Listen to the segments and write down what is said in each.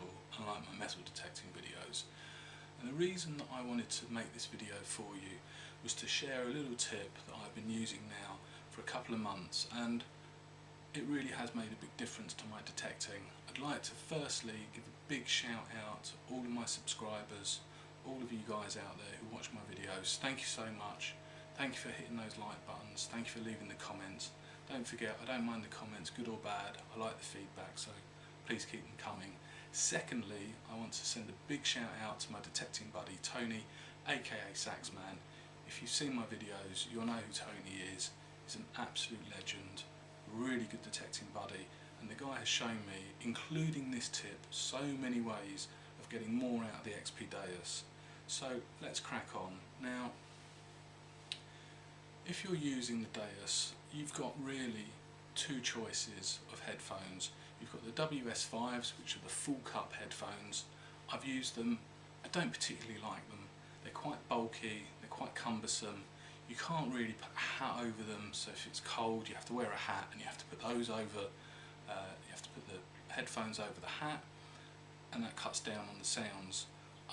people and like my metal detecting videos. And the reason that I wanted to make this video for you was to share a little tip that I've been using now for a couple of months, and it really has made a big difference to my detecting. I'd like to firstly give a big shout out to all of my subscribers, all of you guys out there who watch my videos. Thank you so much. Thank you for hitting those like buttons. Thank you for leaving the comments. Don't forget, I don't mind the comments, good or bad. I like the feedback, so please keep them coming. Secondly, I want to send a big shout out to my detecting buddy Tony, aka Saxman. If you've seen my videos, you'll know who Tony is. He's an absolute legend, really good detecting buddy, and the guy has shown me, including this tip, so many ways of getting more out of the XP Deus. So let's crack on. Now, if you're using the Deus, you've got really two choices of headphones. You've got the WS5s, which are the full cup headphones. I've used them. I don't particularly like them. They're quite bulky, they're quite cumbersome. You can't really put a hat over them, so if it's cold you have to wear a hat and you have to put those over, you have to put the headphones over the hat, and that cuts down on the sounds.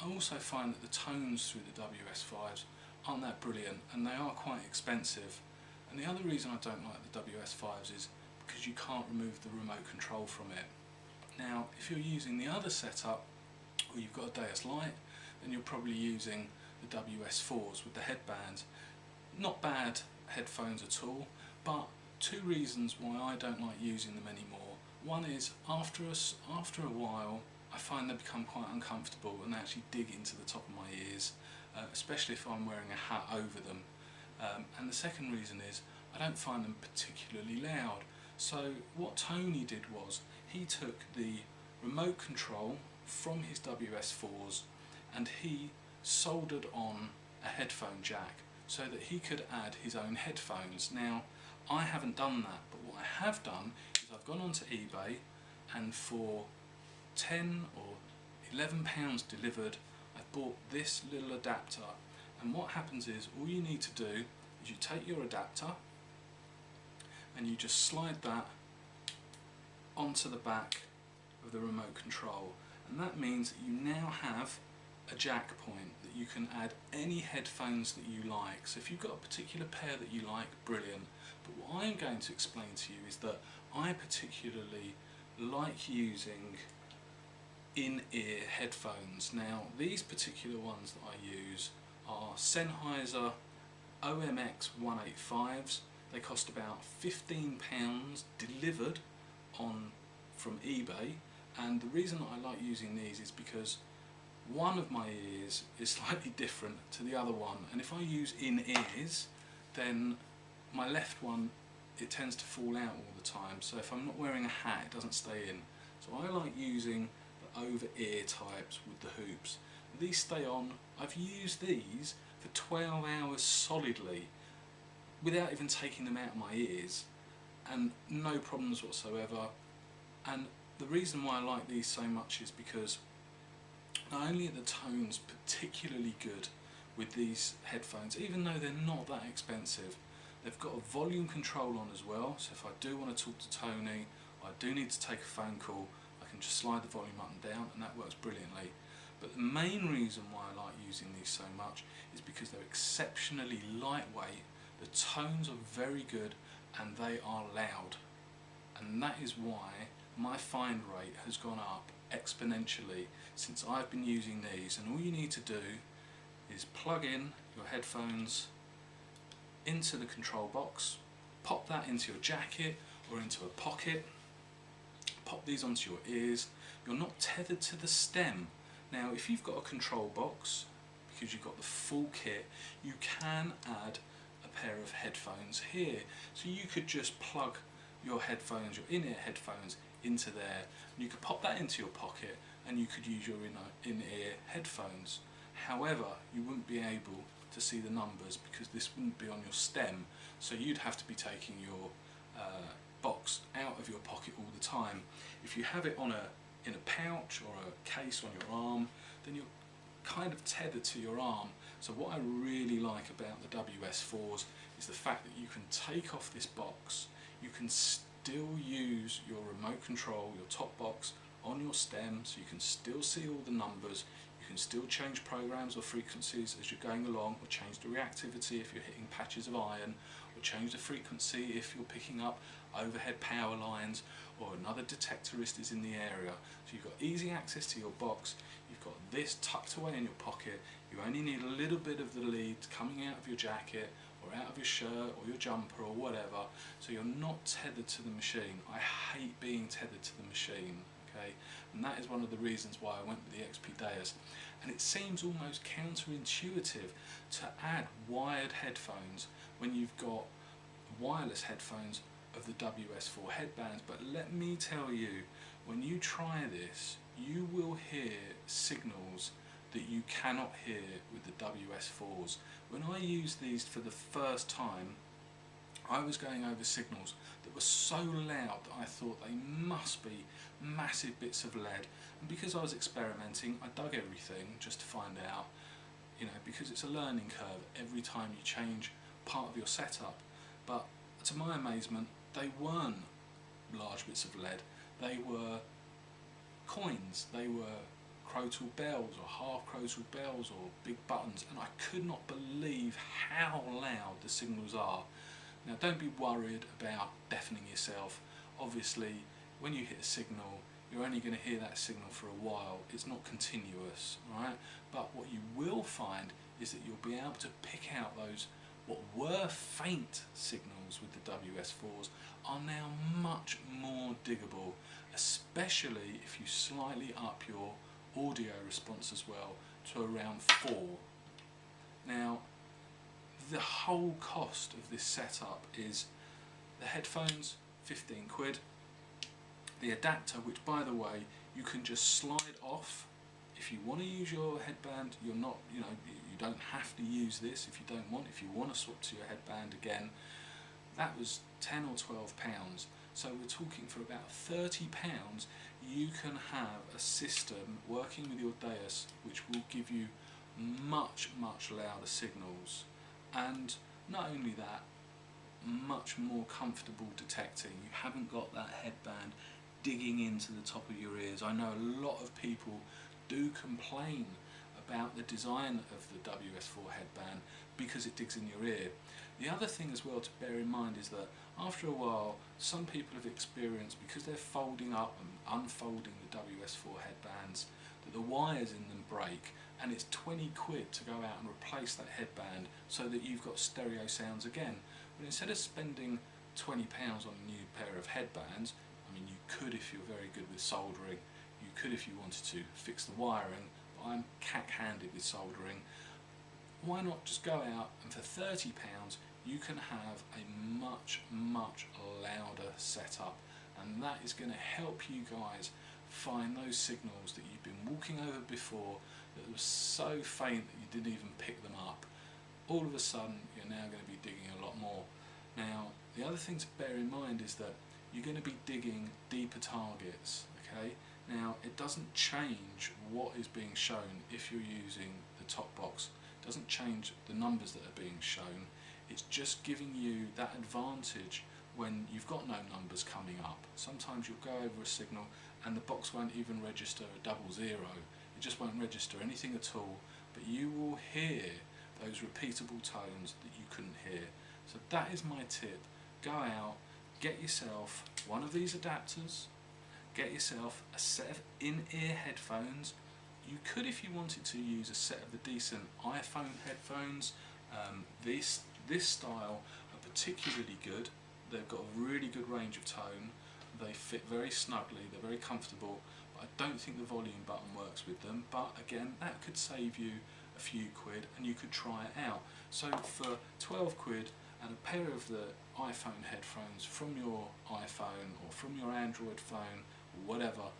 I also find that the tones through the WS5s aren't that brilliant, and they are quite expensive. And the other reason I don't like the WS5s is because you can't remove the remote control from it. Now, if you're using the other setup, or you've got a Deus Lite, then you're probably using the WS4s with the headbands. Not bad headphones at all, but two reasons why I don't like using them anymore. One is after a while I find they become quite uncomfortable and they actually dig into the top of my ears, especially if I'm wearing a hat over them. And the second reason is I don't find them particularly loud. So what Tony did was he took the remote control from his WS4s and he soldered on a headphone jack so that he could add his own headphones. Now, I haven't done that, but what I have done is I've gone onto eBay, and for £10 or £11 delivered, I've bought this little adapter. And what happens is, all you need to do is you take your adapter and you just slide that onto the back of the remote control, and that means that you now have a jack point that you can add any headphones that you like. So if you've got a particular pair that you like, brilliant. But what I'm going to explain to you is that I particularly like using in-ear headphones. Now, these particular ones that I use are Sennheiser OMX 185s. They cost about £15 delivered from eBay, and the reason that I like using these is because one of my ears is slightly different to the other one, and if I use in-ears, then my left one, it tends to fall out all the time, so if I'm not wearing a hat it doesn't stay in. So I like using the over-ear types with the hoops. These stay on. I've used these for 12 hours solidly without even taking them out of my ears, and no problems whatsoever. And the reason why I like these so much is because not only are the tones particularly good with these headphones, even though they're not that expensive, they've got a volume control on as well, so if I do want to talk to Tony, or I do need to take a phone call, I can just slide the volume up and down, and that works brilliantly. But the main reason why I like using these so much is because they're exceptionally lightweight, the tones are very good, and they are loud. And that is why my find rate has gone up exponentially since I've been using these. And all you need to do is plug in your headphones into the control box, pop that into your jacket or into a pocket, pop these onto your ears. You're not tethered to the stem. Now, if you've got a control box, because you've got the full kit, you can add a pair of headphones here. So you could just plug your headphones, your in-ear headphones, into there, and you could pop that into your pocket and you could use your in-ear headphones. However, you wouldn't be able to see the numbers because this wouldn't be on your stem, so you'd have to be taking your box out of your pocket all the time. If you have it in a pouch or a case on your arm, then you're kind of tethered to your arm. So what I really like about the WS4s is the fact that you can take off this box, you can still use your remote control, your top box on your stem, so you can still see all the numbers. You can still change programs or frequencies as you're going along, or change the reactivity if you're hitting patches of iron, or change the frequency if you're picking up overhead power lines or another detectorist is in the area. So you've got easy access to your box, you've got this tucked away in your pocket, you only need a little bit of the lead coming out of your jacket or out of your shirt or your jumper or whatever, so you're not tethered to the machine. I hate being tethered to the machine, okay? And that is one of the reasons why I went with the XP Deus. And it seems almost counterintuitive to add wired headphones when you've got wireless headphones of the WS4 headbands, but let me tell you, when you try this, you will hear signals that you cannot hear with the WS4s. When I used these for the first time, I was going over signals that were so loud that I thought they must be massive bits of lead, and because I was experimenting, I dug everything just to find out, you know, because it's a learning curve every time you change part of your setup. But to my amazement, they weren't large bits of lead, they were coins, they were crotal bells or half crotal bells or big buttons, and I could not believe how loud the signals are. Now don't be worried about deafening yourself. Obviously when you hit a signal, you're only going to hear that signal for a while, it's not continuous, right? But what you will find is that you'll be able to pick out those what were faint signals with the WS4s are now much more diggable, especially if you slightly up your audio response as well to around 4. Now the whole cost of this setup is the headphones, 15 quid, the adapter, which by the way you can just slide off. If you want to use your headband, you're not, you know, you don't have to use this if you don't want. If you want to swap to your headband again, that was 10 or 12 pounds. So we're talking for about 30 pounds, you can have a system working with your Deus which will give you much, much louder signals. And not only that, much more comfortable detecting. You haven't got that headband digging into the top of your ears. I know a lot of people do complain about the design of the WS4 headband because it digs in your ear. The other thing as well to bear in mind is that after a while, some people have experienced, because they're folding up and unfolding the WS4 headbands, that the wires in them break, and it's 20 quid to go out and replace that headband so that you've got stereo sounds again. But instead of spending £20 on a new pair of headbands, I mean you could if you're very good with soldering, you could if you wanted to fix the wiring, but I'm cack-handed with soldering. Why not just go out and for £30 you can have a much, much louder setup, and that is going to help you guys find those signals that you've been walking over before that were so faint that you didn't even pick them up. All of a sudden you're now going to be digging a lot more. Now the other thing to bear in mind is that you're going to be digging deeper targets, okay? Now it doesn't change what is being shown if you're using the top box. It doesn't change the numbers that are being shown. It's just giving you that advantage when you've got no numbers coming up. Sometimes you'll go over a signal and the box won't even register a 00. It just won't register anything at all, but you will hear those repeatable tones that you couldn't hear. So that is my tip. Go out, get yourself one of these adapters, get yourself a set of in-ear headphones. You could, if you wanted to, use a set of the decent iPhone headphones. This style are particularly good. They've got a really good range of tone. They fit very snugly, they're very comfortable, but I don't think the volume button works with them. But again, that could save you a few quid and you could try it out. So for 12 quid and a pair of the iPhone headphones from your iPhone or from your Android phone or whatever,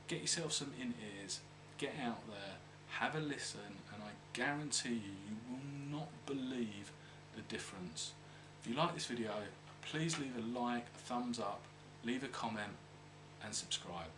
get yourself some in-ears, get out there, have a listen, and I guarantee you will not believe the difference. If you like this video, please leave a like, a thumbs up, leave a comment and subscribe.